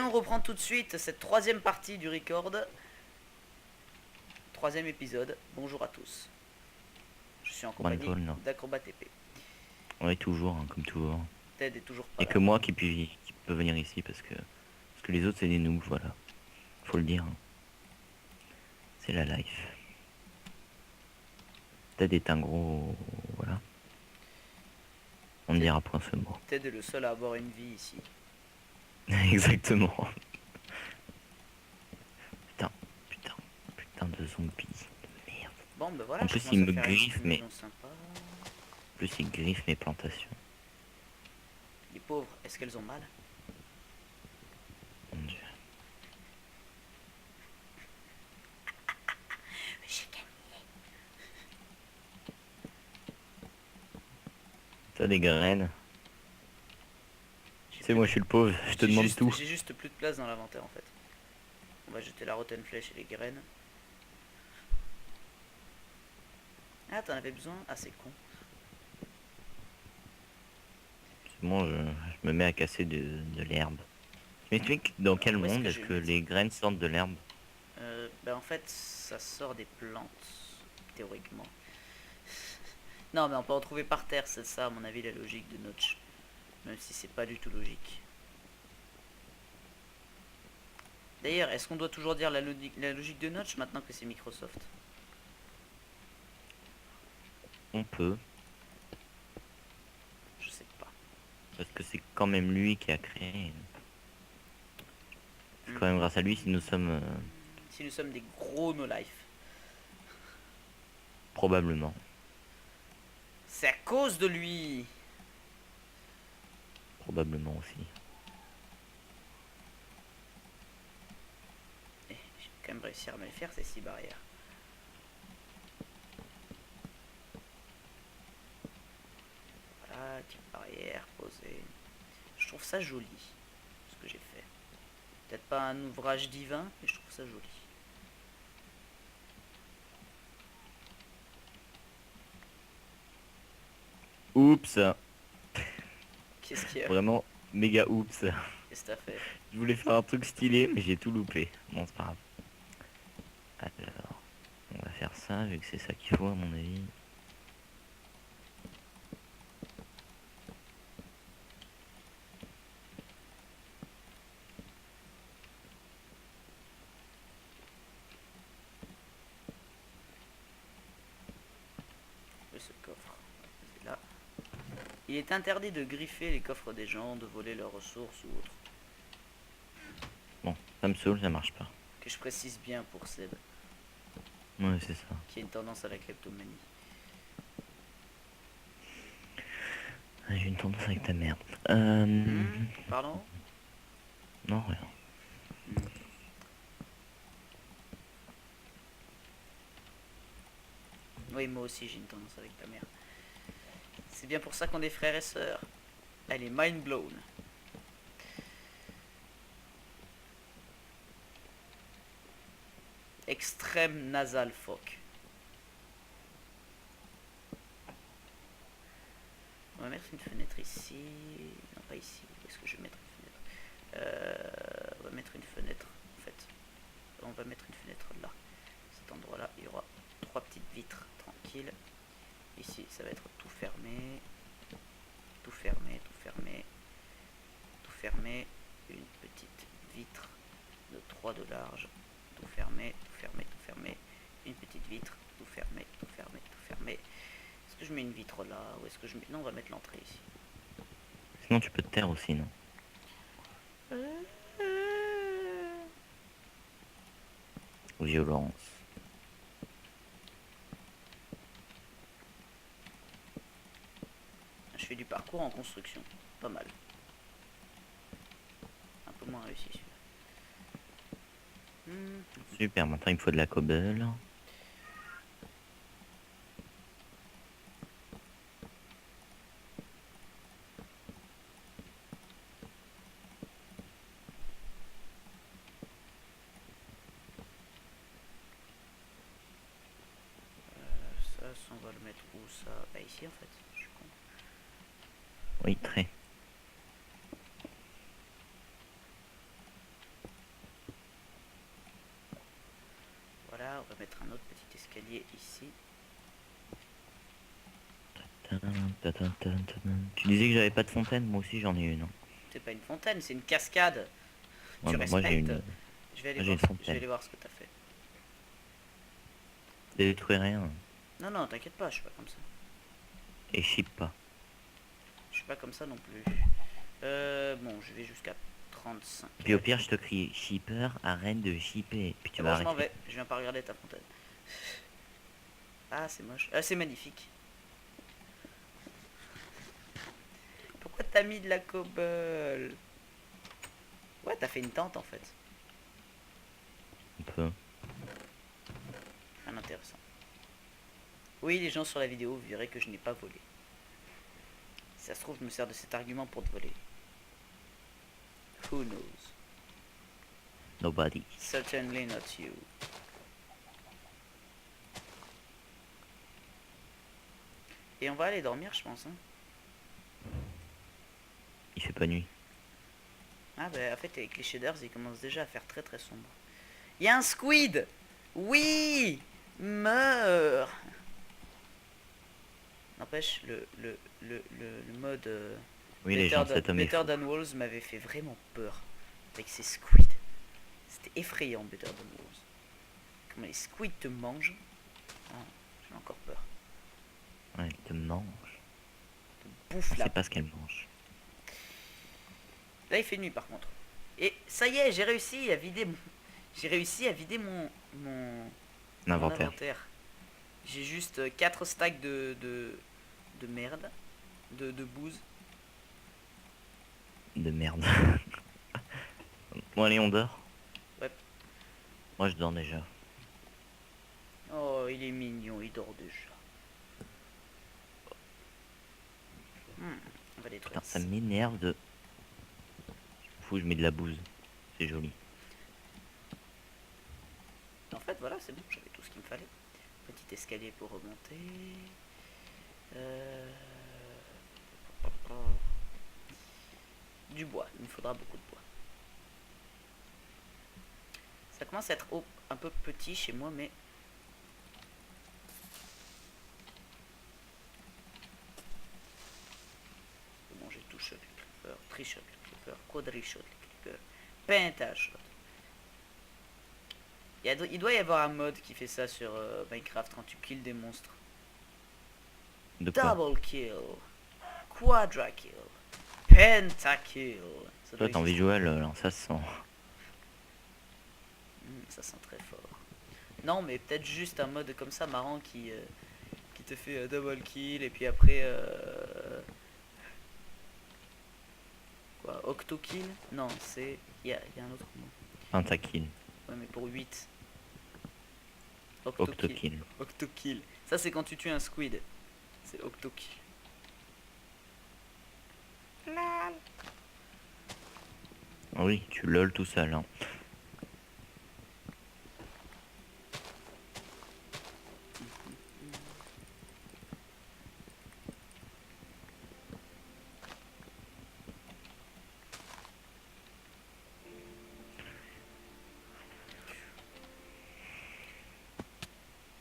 on reprend tout de suite cette troisième partie du record. Troisième épisode. Bonjour à tous. Je suis en compagnie d'Acrobat TP. Oui, toujours, hein, comme toujours. Ted est toujours pas Et là. que moi qui peut venir ici parce que les autres c'est des noobs, voilà. Faut le dire, hein. C'est la life. Ted est un gros... Voilà. On ne dira point ce mot. Ted est le seul à avoir une vie ici. Exactement. Putain de zombies. Merde. Bon, ben voilà, En je plus, commence il à me faire une griffe, petite mais... maison sympa. En plus, il griffe mes plantations. Les pauvres, est-ce qu'elles ont mal? Mon Dieu. J'ai gagné. T'as des graines. Tu sais, moi je suis le pauvre, je te demande tout. J'ai juste plus de place dans l'inventaire en fait. On va jeter la rotten flèche et les graines. Ah, t'en avais besoin? Ah, c'est con. Moi, je me mets à casser de l'herbe. Mais tu sais dans quel monde est-ce que les graines sortent de l'herbe? Ben en fait, ça sort des plantes, théoriquement. Non, mais on peut en trouver par terre, c'est ça à mon avis la logique de Notch. Même si c'est pas du tout logique. D'ailleurs, est-ce qu'on doit toujours dire la logique de Notch maintenant que c'est Microsoft? On peut. Je sais pas. Parce que c'est quand même lui qui a créé. C'est quand même grâce à lui si nous sommes... Si nous sommes des gros no life. Probablement. C'est à cause de lui. Probablement aussi. Eh, j'ai quand même réussi à me les faire ces 6 barrières. Voilà, petite barrière posée. Je trouve ça joli, ce que j'ai fait. Peut-être pas un ouvrage divin, mais je trouve ça joli. Oups. Qu'est-ce qu'il y a? Vraiment méga oups. Qu'est-ce que t'as fait? Je voulais faire un truc stylé, mais j'ai tout loupé. Bon, c'est pas grave. Alors, on va faire ça, vu que c'est ça qu'il faut à mon avis. Ce coffre, c'est là. Il est interdit de griffer les coffres des gens, de voler leurs ressources ou autre. Bon, ça me saoule, ça marche pas. Que je précise bien pour Seb. Ouais, c'est ça. Qui a une tendance à la kleptomanie. J'ai une tendance avec ta merde. Pardon? Non, rien. Oui, moi aussi j'ai une tendance avec ta mère. C'est bien pour ça qu'on est frères et sœurs. Elle est mind blown. Extrême nasal phoque. On va mettre une fenêtre ici. Non, pas ici. Où est-ce que je vais mettre une fenêtre? On va mettre une fenêtre. En fait, on va mettre une fenêtre là. Cet endroit-là, il y aura 3 petites vitres tranquilles. Ici, ça va être tout fermé. Tout fermé, tout fermé. Tout fermé. Une petite vitre de 3 de large. Tout fermé, tout fermé, tout fermé. Une petite vitre, tout fermé, tout fermé, tout fermé. Est-ce que je mets une vitre là? Ou est-ce que je mets... Non, on va mettre l'entrée ici. Sinon tu peux te taire aussi, non? Violence. Je fais du parcours en construction. Pas mal. Un peu moins réussi celui-là. Super, maintenant il me faut de la cobble. Ça, on va le mettre où ça? Bah ici en fait. Je suis con. Oui, très. mettre un autre petit escalier ici. Tu disais que j'avais pas de fontaine, moi aussi j'en ai une. Hein. C'est pas une fontaine, c'est une cascade. Ouais, Tu bah, moi j'ai respectes. une. Je vais aller Moi j'ai voir, une je vais fontaine. aller voir ce que t'as fait. Détruis rien. Non, non, t'inquiète pas, je suis pas comme ça. Et ship pas. Je suis pas comme ça non plus. Bon, je vais jusqu'à 35. Puis au pire, je te crie shipper, arrête de shipper. Puis tu C'est vas bon, je m'en arrêter. vais. Je viens pas regarder ta fontaine. Ah, c'est moche. Ah, c'est magnifique. Pourquoi t'as mis de la cobble? Ouais, t'as fait une tente en fait. On peut. Rien d'intéressant. Oui, les gens sur la vidéo verraient que je n'ai pas volé. Si ça se trouve, je me sers de cet argument pour te voler. Who knows? Nobody. Certainly not you. Et on va aller dormir, je pense. Hein. Il fait pas nuit. Ah bah en fait avec les shaders ils commencent déjà à faire très très sombre. Il y a un squid. Oui. Meurs. N'empêche le mode Oui, les gens, Better, cet homme est Better fou. Than Walls m'avait fait vraiment peur avec ces squids. C'était effrayant Better Than Walls. Comment les squids te mangent. Ah, j'ai encore peur. Ouais, elle te mange. Bouffe On là. sait pas ce qu'elle mange. Là il fait nuit par contre. Et ça y est, j'ai réussi à vider mon. J'ai réussi à vider mon inventaire. J'ai juste 4 stacks de merde. De bouse. De merde. Bon, allez, on dort. Ouais. Moi, je dors déjà. Oh, il est mignon, il dort déjà. On va détruire Putain, ça m'énerve de. Fou, je mets de la bouse. C'est joli. En fait, voilà, c'est bon, j'avais tout ce qu'il me fallait. Petit escalier pour remonter. Du bois, il me faudra beaucoup de bois. Ça commence à être un peu petit chez moi, mais... Bon, j'ai tout shot les creepers, tri-shot les creepers, quadri-shot les creepers, pentashot. Il doit y avoir un mode qui fait ça sur Minecraft quand tu kills des monstres. De quoi? Double kill, quadra kill, pentakill. Ça doit Toi, t'es en exister. visual, alors ça se sent. Ça sent très fort. Non, mais peut-être juste un mode comme ça marrant qui te fait double kill et puis après quoi, octo kill. Non, c'est il y a un autre mot. Pentakill. Ouais, mais pour 8. Octokill. Octo kill. Ça c'est quand tu tues un squid. C'est octo kill. Ah oui, tu lol tout seul. Hein.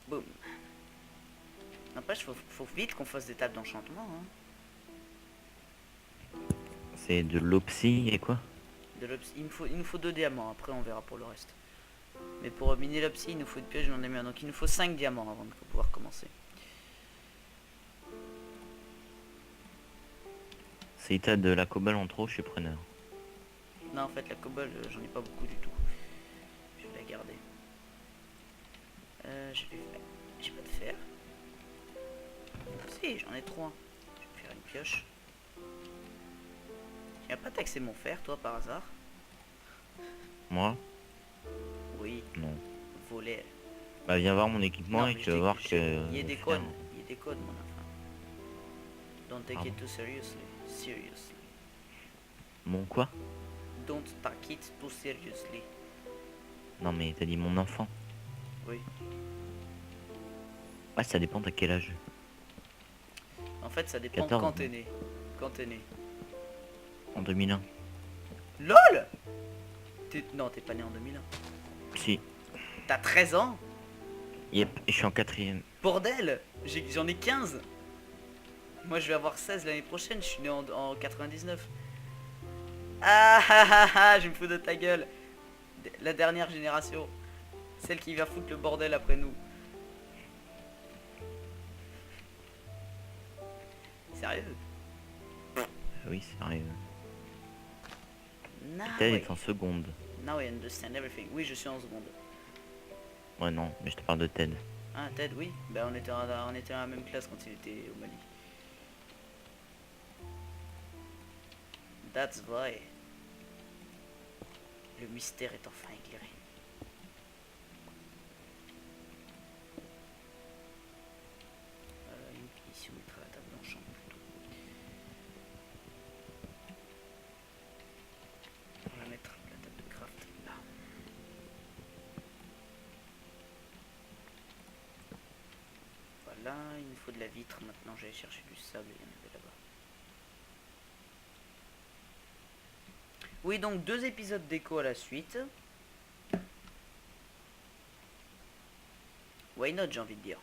Boum. N'empêche, faut vite qu'on fasse des tables d'enchantement. Hein. C'est de l'opsie et quoi? Il nous faut 2 diamants, après on verra pour le reste. Mais pour miner l'opsie, il nous faut une pioche, j'en ai mis un. Donc il nous faut 5 diamants avant de pouvoir commencer. Si t'as de la cobble en trop, je suis preneur. Non, en fait, la cobble, j'en ai pas beaucoup du tout. Je vais la garder. J'ai pas de fer. Si, j'en ai 3. Je vais faire une pioche. Tu vas pas taxer mon fer, toi, par hasard? Moi? Oui, Non. voler. Bah viens voir mon équipement Non, et mais tu vas voir que... il y a des le fer- codes. Il y a des codes, mon enfant. Don't take Pardon. it too seriously. Seriously. Mon quoi? Don't take it too seriously. Non mais t'as dit mon enfant. Oui. Ouais, ça dépend à quel âge. En fait, ça dépend 14, quand non. t'es né. Quand t'es né. En 2001. LOL. Non, t'es pas né en 2001. Si. T'as 13 ans? Yep, et je suis en quatrième. Bordel, j'en ai 15. Moi je vais avoir 16 l'année prochaine, je suis né en 99. Ah ah ah ah, je me fous de ta gueule. La dernière génération. Celle qui va foutre le bordel après nous. Sérieux? Oui, sérieux. Et Now Ted I, est en seconde. now I understand everything. Oui, je suis en seconde. Ouais, non, mais je te parle de Ted. Ah, Ted, oui. Bah, on était dans la même classe quand il était au Mali. That's why. Le mystère est enfin éclairé. Ici, on mettra la table blanche plutôt. On va mettre la table de craft là. Voilà, il nous faut de la vitre. Maintenant, j'allais chercher du sable, il y en avait là-bas. Oui, donc 2 épisodes d'écho à la suite. Why not, j'ai envie de dire.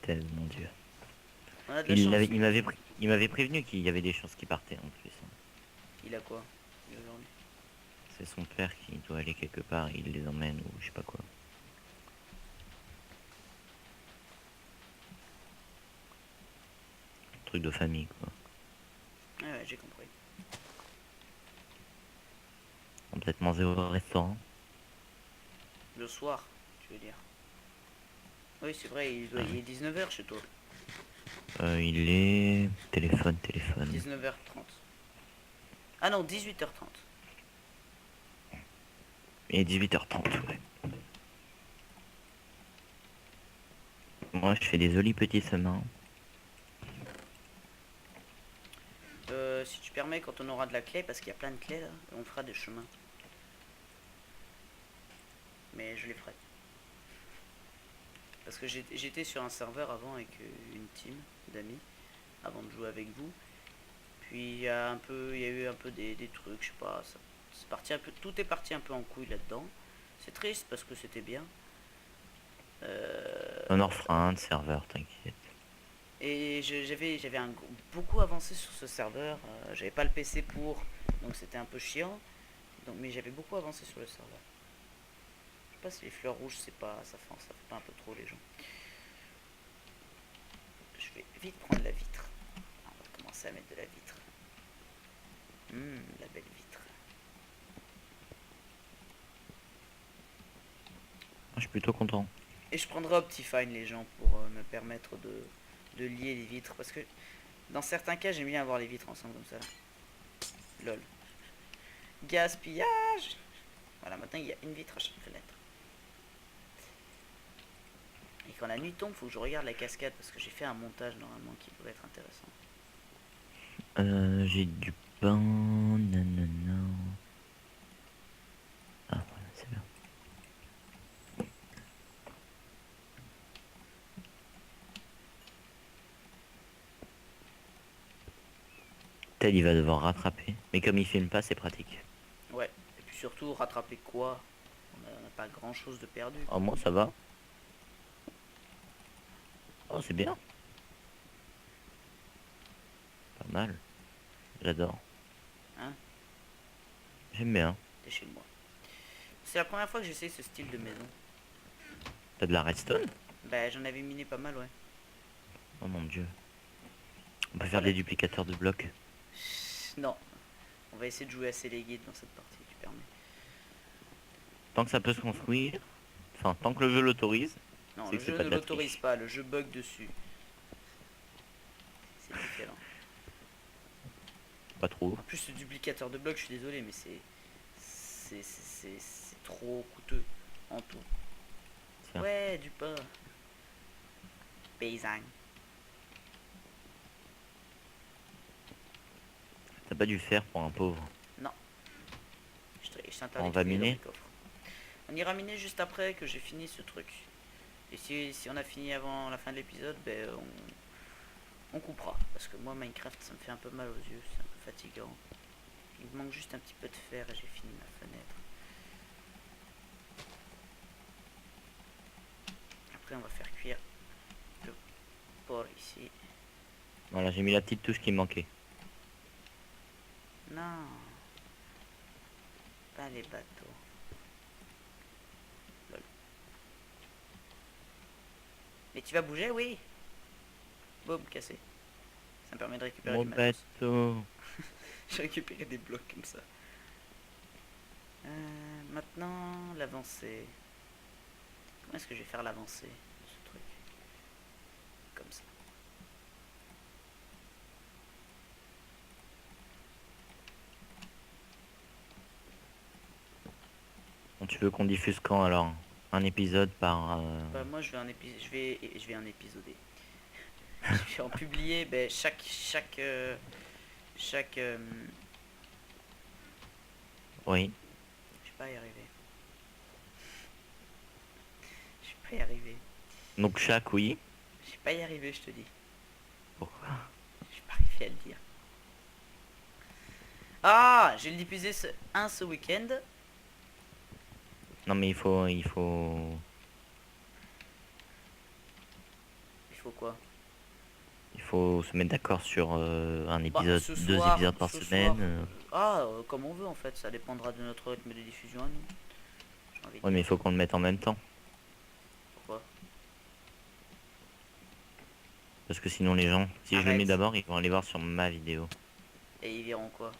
Ted, mon dieu. On a de la chance. Il m'avait prévenu qu'il y avait des chances qu'il partait en plus. Il a quoi aujourd'hui? C'est son père qui doit aller quelque part, et il les emmène ou je sais pas quoi. Truc de famille quoi. Ah ouais, j'ai compris. On peut peut-être manger au restaurant. Le soir, tu veux dire? Oui, c'est vrai, Ah il oui. est 19h chez toi. Il est... Téléphone. 19h30. Ah non, 18h30. Il est 18h30, ouais. Moi je fais des jolis petits semins. Si tu permets, quand on aura de la clé, parce qu'il y a plein de clés là, on fera des chemins. Mais je les ferai. Parce que j'étais sur un serveur avant avec une team d'amis, avant de jouer avec vous. Puis il y a eu un peu des trucs, je sais pas, c'est parti un peu, tout est parti un peu en couille là-dedans. C'est triste parce que c'était bien. On en refera un de serveur, t'inquiète. Et j'avais beaucoup avancé sur ce serveur. J'avais pas le PC pour, donc c'était un peu chiant. Donc, mais j'avais beaucoup avancé sur le serveur. Je sais pas si les fleurs rouges, c'est pas, ça fait pas un peu trop les gens. Je vais vite prendre la vitre. On va commencer à mettre de la vitre. La belle vitre. Moi, je suis plutôt content. Et je prendrai Optifine les gens pour me permettre de lier les vitres. Parce que dans certains cas, j'aime bien avoir les vitres ensemble comme ça. Lol. Gaspillage. Voilà, maintenant il y a une vitre à chaque fenêtre. Et quand la nuit tombe, faut que je regarde la cascade parce que j'ai fait un montage normalement qui pourrait être intéressant. J'ai du pain... Nanana. Ah, voilà, c'est bien. Ted, il va devoir rattraper. Mais comme il filme pas, c'est pratique. Ouais, et puis surtout, rattraper quoi? On n'a pas grand chose de perdu. Oh, moi, ça va. Oh, c'est bien. Pas mal. J'adore. Hein? J'aime bien. T'es chez moi. C'est la première fois que j'essaye ce style de maison. T'as de la redstone? Bah, j'en avais miné pas mal, ouais. Oh mon dieu. On peut faire des duplicateurs de blocs. Non. On va essayer de jouer assez les guides dans cette partie, tu permets. Tant que ça peut se construire. Enfin, tant que le jeu l'autorise. Non, C'est le que c'est jeu pas ne de la l'autorise triche. pas, le jeu bug dessus. C'est différent. Pas trop. En plus, ce duplicateur de blocs, je suis désolé, mais c'est trop coûteux en tout. Tiens. Ouais, du pain. Paysan. T'as pas dû faire pour un pauvre. Non. Je t'interdis On de va fouiller dans miner mes coffres. On ira miner juste après que j'ai fini ce truc. Et si on a fini avant la fin de l'épisode, ben on coupera. Parce que moi, Minecraft, ça me fait un peu mal aux yeux, c'est un peu fatigant. Il me manque juste un petit peu de fer et j'ai fini ma fenêtre. Après on va faire cuire le porc ici. Voilà, j'ai mis la petite touche qui me manquait. Non, pas les bateaux. Lol. Mais tu vas bouger, oui. Boum, cassé. Ça me permet de récupérer Mon du matos. bateau. J'ai récupéré des blocs comme ça. Maintenant, l'avancée. Comment est-ce que je vais faire l'avancée de ce truc? Comme ça. Bon, tu veux qu'on diffuse quand alors? Un épisode par... Bah moi je vais en épisoder. Je vais en publier chaque Oui. je vais pas y arriver. Je vais pas y arriver. Donc chaque, oui. Je vais pas y arriver, je te dis. Pourquoi? Je vais pas arriver à le dire. Ah, j'ai le diffusé ce week-end. Non mais il faut... Il faut... Il faut quoi? Il faut se mettre d'accord sur un Bah épisode, ce deux soir, épisodes par ce semaine. soir. Comme on veut en fait, ça dépendra de notre rythme de diffusion à nous. J'ai envie de Ouais mais il dire. faut qu'on le mette en même temps. Pourquoi? Parce que sinon les gens, si je le mets Arrête. d'abord, ils vont aller voir sur ma vidéo. Et ils verront quoi?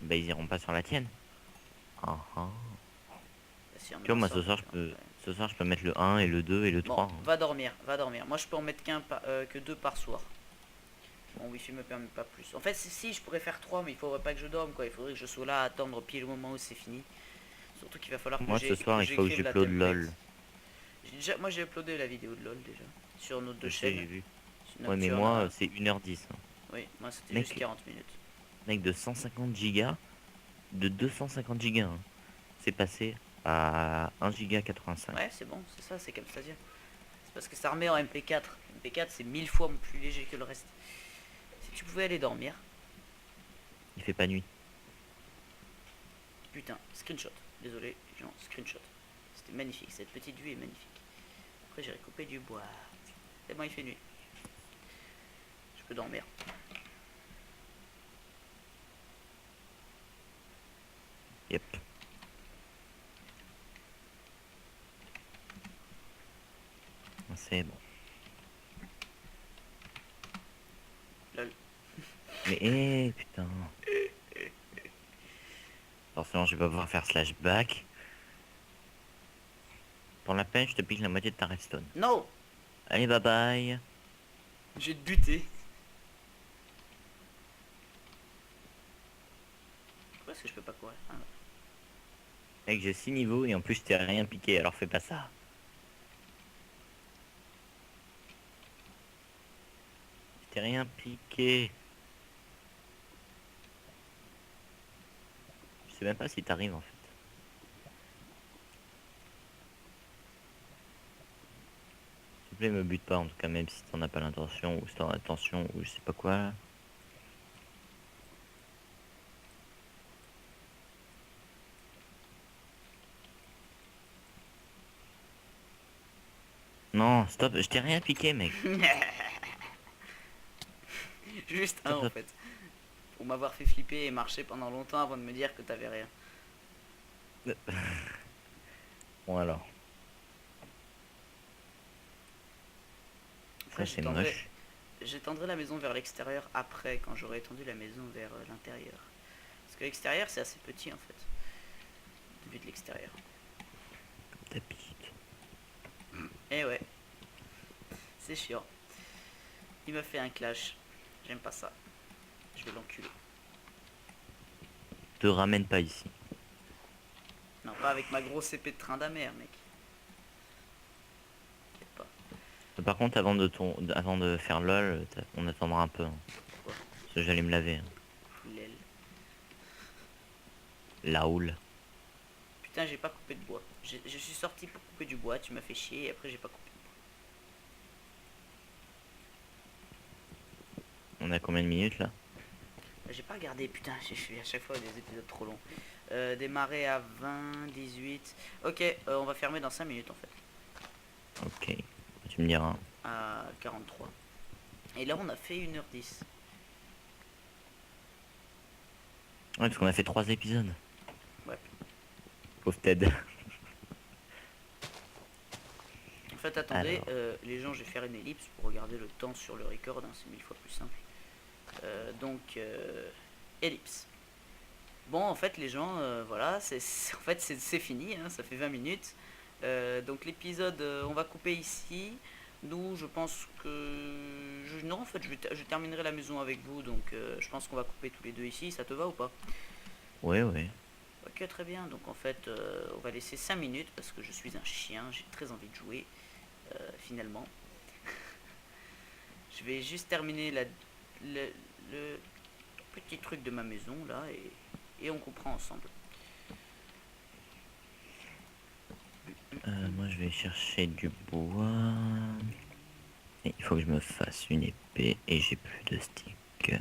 Bah ils iront pas sur la tienne. Ah ah. Bah, si, en Tu vois, mettant moi sur ce le soir je plan, peux... ouais. Ce soir je peux mettre le 1 et le 2 et le Bon, 3. va dormir, va dormir. Moi je peux en mettre que 2 par soir. Mon wifi me permet pas plus. En fait, si je pourrais faire 3, mais il faudrait pas que je dorme quoi. Il faudrait que je sois là à attendre pile le moment où c'est fini. Surtout qu'il va falloir que Moi ce soir il faut que j'écrive la j'upload template. LOL. Moi j'ai uploadé la vidéo de LOL déjà sur nos deux Je sais, j'ai chaînes. vu. Sur Ouais mais Nocturne, moi c'est 1h10. oui, moi c'était Mec. juste 40 minutes. Mec de 150 gigas, de 250 gigas. Hein. C'est passé à 1 giga 85. Ouais, c'est bon, c'est ça, c'est comme ça dire. C'est parce que ça remet en MP4. MP4 c'est 1000 fois plus léger que le reste. Si tu pouvais aller dormir, Il fait pas nuit. putain, screenshot. Désolé, gens, screenshot. C'était magnifique, cette petite vue est magnifique. Après j'ai recoupé du bois. C'est bon, il fait nuit. Je peux dormir. Yep. C'est bon. Lol. Mais putain. Forcément je vais pas pouvoir faire slash back. Pour la peine je te pique la moitié de ta redstone. Non, Allez bye bye. je vais te buter. Pourquoi est-ce que je peux pas courir? Ah, ouais. Mec j'ai 6 niveaux et en plus je t'ai rien piqué alors fais pas ça. Je t'ai rien piqué. Je sais même pas si t'arrives en fait. S'il te plaît me bute pas en tout cas même si t'en as pas l'intention ou si t'en as l'intention ou je sais pas quoi là. Non stop, je t'ai rien piqué mec. Juste un Stop, en stop. fait. Pour m'avoir fait flipper et marcher pendant longtemps avant de me dire que t'avais rien. Bon alors. Après, Ça c'est moche. j'étendrai la maison vers l'extérieur après, quand j'aurai étendu la maison vers l'intérieur. Parce que l'extérieur c'est assez petit en fait. Vu de l'extérieur. Ta pique. Eh ouais. C'est chiant. Il m'a fait un clash. J'aime pas ça. Je vais l'enculer. Te ramène pas ici. Non, pas avec ma grosse épée de train d'amère, mec. Peut-être pas. Par contre avant de faire LOL, on attendra un peu. Hein. Pourquoi? Parce que j'allais me laver. Hein. L'aile. La houle. Putain, j'ai pas coupé de bois. Je suis sorti pour couper du bois, tu m'as fait chier et après j'ai pas coupé de bois. On a combien de minutes là? J'ai pas regardé, putain, j'ai fait à chaque fois des épisodes trop longs. Démarrer à 20, 18. Ok, on va fermer dans 5 minutes en fait. Ok, tu me diras. À 43. Et là, on a fait 1h10. Ouais, parce qu'on a fait 3 épisodes. Ouais. Pauvre Ted. En fait, attendez, Alors. les gens, je vais faire une ellipse pour regarder le temps sur le record, hein, c'est 1000 fois plus simple. Ellipse. Bon, en fait, les gens, voilà, en fait, c'est fini, hein, ça fait 20 minutes. Donc l'épisode, on va couper ici. Nous, je pense que... non, en fait, je terminerai la maison avec vous, donc je pense qu'on va couper tous les deux ici, ça te va ou pas? Ouais, ouais. Ok, très bien, donc en fait, on va laisser 5 minutes parce que je suis un chien, j'ai très envie de jouer, finalement. Je vais juste terminer le petit truc de ma maison, là, et on comprend ensemble. Moi, je vais chercher du bois. Et il faut que je me fasse une épée et j'ai plus de stick.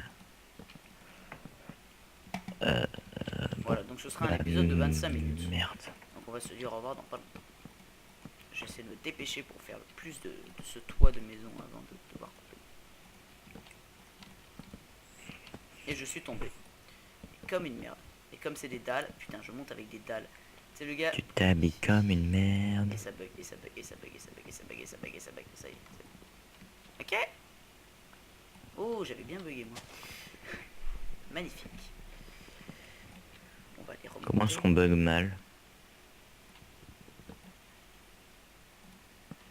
Bon. Voilà, donc ce sera un Bah, épisode de 25 minutes. merde. Donc on va se dire au revoir dans pas longtemps. J'essaie de me dépêcher pour faire le plus de ce toit de maison avant de devoir couper. Et je suis tombé. Comme une merde. Et comme c'est des dalles, putain, je monte avec des dalles. C'est le gars. Tu t'habilles comme une merde. Et ça bug, et ça bug, et ça bug, et ça bug, et ça bug, et ça bug, et ça bug, ça y est. Ok. Oh, j'avais bien bugué moi. Magnifique. On va les remonter. Comment est-ce qu'on bug mal?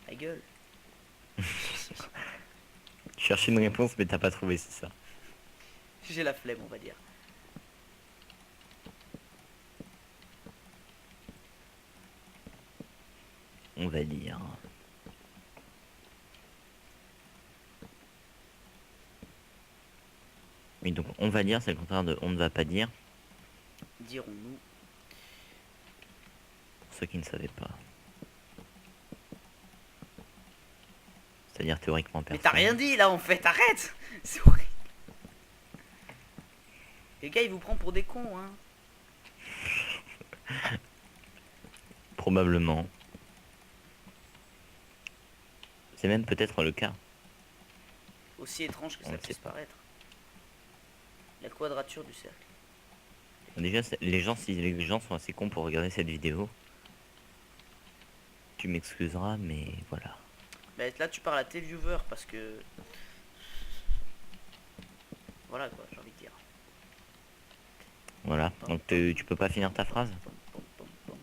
Ta gueule. Tu cherchais une réponse mais t'as pas trouvé, c'est ça. J'ai la flemme, on va dire. On va dire. Oui, donc on va dire, c'est le contraire de on ne va pas dire, Dirons-nous. pour ceux qui ne savaient pas. C'est-à-dire théoriquement Mais personne. t'as rien dit là en fait, arrête. C'est horrible. Les gars, il vous prend pour des cons, hein. Probablement. C'est même peut-être le cas. Aussi étrange que On ça ne sait puisse pas. paraître. La quadrature du cercle. Déjà, les gens, si les gens sont assez cons pour regarder cette vidéo, tu m'excuseras, mais voilà. Bah là tu parles à tes viewers parce que... Voilà quoi, j'ai envie de dire. Voilà. Donc tu peux pas finir ta phrase? Pom, pom, pom, pom.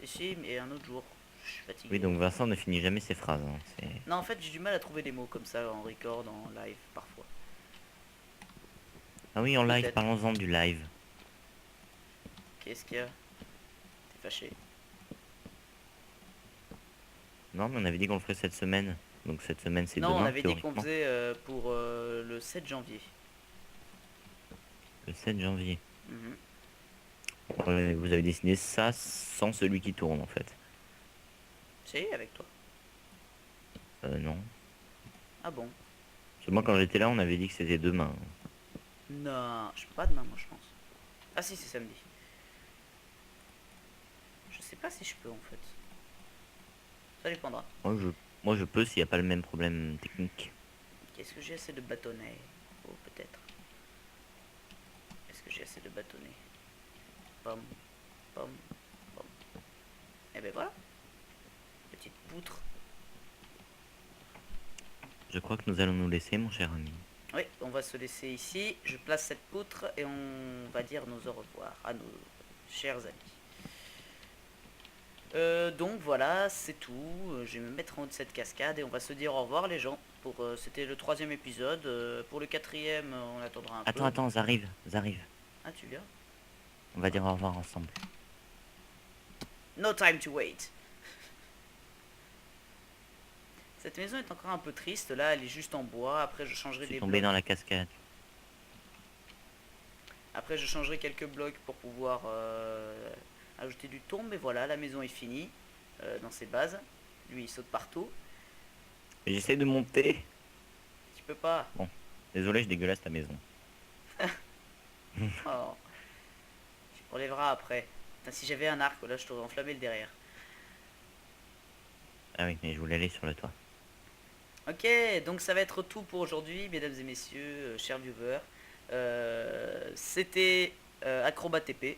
Si, mais un autre jour. Je suis fatigué. Oui, donc Vincent ne finit jamais ses phrases. Hein. Non, en fait, j'ai du mal à trouver des mots comme ça en record, en live, parfois. Ah oui, en live, Peut-être. parlons-en du live. Qu'est-ce qu'il y a? T'es fâché? Non, mais on avait dit qu'on le ferait cette semaine. Donc cette semaine, c'est Non, demain, on avait dit qu'on théoriquement. faisait pour le 7 janvier. Le 7 janvier. Mhm. Ouais, vous avez décidé ça sans celui qui tourne, en fait. C'est avec toi. Non. Ah bon? Parce que moi, quand j'étais là, on avait dit que c'était demain. Non, je peux pas demain, moi, je pense. Ah si, c'est samedi. Je sais pas si je peux, en fait. Ça dépendra. Moi, je peux s'il n'y a pas le même problème technique. Est-ce que j'ai assez de bâtonnets? Oh, peut-être. Est-ce que j'ai assez de bâtonnets? Pom, pom, pom. Et ben voilà. Petite poutre. Je crois que nous allons nous laisser, mon cher ami. Oui, on va se laisser ici. Je place cette poutre et on va dire nos au revoir à nos chers amis. Donc voilà, c'est tout. Je vais me mettre en haut de cette cascade et on va se dire au revoir les gens. C'était le 3e épisode. Pour le 4e, on attendra un peu. Attends, j'arrive. Ah, tu viens? On va dire au revoir ensemble. No time to wait. Cette maison est encore un peu triste. Là, elle est juste en bois. Après, je changerai Je suis des tombé blocs. dans la cascade. Après, je changerai quelques blocs pour pouvoir ajouter du ton. Mais voilà, la maison est finie dans ses bases. Lui, il saute partout. J'essaie de monter. Tu peux pas. Bon, désolé, je dégueulasse ta maison. Oh, tu relèveras après. Putain, si j'avais un arc, là, je t'aurais enflammé le derrière. Ah oui, mais je voulais aller sur le toit. Ok, donc ça va être tout pour aujourd'hui, mesdames et messieurs, chers viewers. C'était Acrobat TP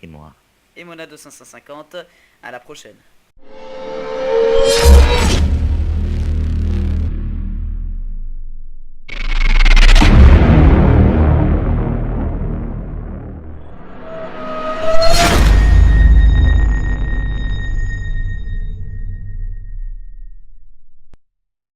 C'est moi. et Mona 2550. À la prochaine.